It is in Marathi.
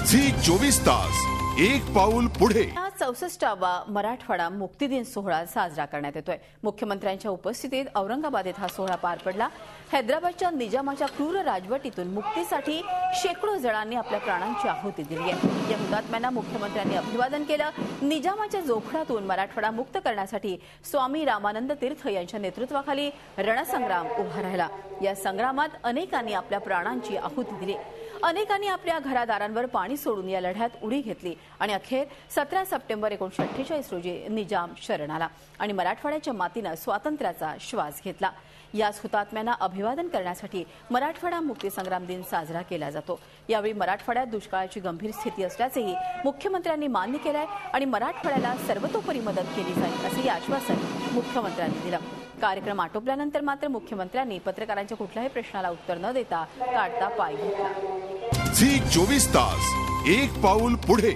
झी 24 तास एक पाऊल पुढे। 64वा मराठवाडा मुक्ती दिन सोहळा साजरा करण्यात येतोय। मुख्यमंत्र्यांच्या उपस्थितीत औरंगाबाद येथे हा सोहळा पार पडला। हैदराबादच्या निजामाच्या क्रूर राजवटीतून मुक्तीसाठी शेकडो जणांनी आपल्या प्राणांची आहुती दिली आहे। या हुतात्म्यांना मुख्यमंत्र्यांनी अभिवादन केलं। निजामाच्या जोखडातून मराठवाडा मुक्त करण्यासाठी स्वामी रामानंद तीर्थ यांच्या नेतृत्वाखाली रणसंग्राम उभा राहिला। या संग्रामात अनेकांनी आपल्या प्राणांची आहुती दिली। अनेकांनी आपल्या घरादारांवर पाणी सोडून या लढ्यात उडी घेतली आणि अखेर 17 सप्टेंबर 1948 रोजी निजाम शरण आला आणि मराठवाड्याच्या मातीने स्वातंत्र्याचा श्वास घेतला। याच हुतात्म्यांना अभिवादन करण्यासाठी मराठवाडा मुक्ती संग्राम दिन साजरा केला जातो। यावेळी मराठवाड्यात दुष्काळाची गंभीर स्थिती असल्याचेही मुख्यमंत्र्यांनी मान्य केले आणि मराठवाड्याला सर्वतोपरी मदत केली जाईल असे आश्वासन मुख्यमंत्र्यांनी दिले। कार्यक्रम आटोपल्यानंतर मात्र मुख्यमंत्र्यांनी पत्रकारांच्या कुठल्याही प्रश्नाला उत्तर न देता काढता पाय घेतला। झी 24 तास एक पाऊल पुढे।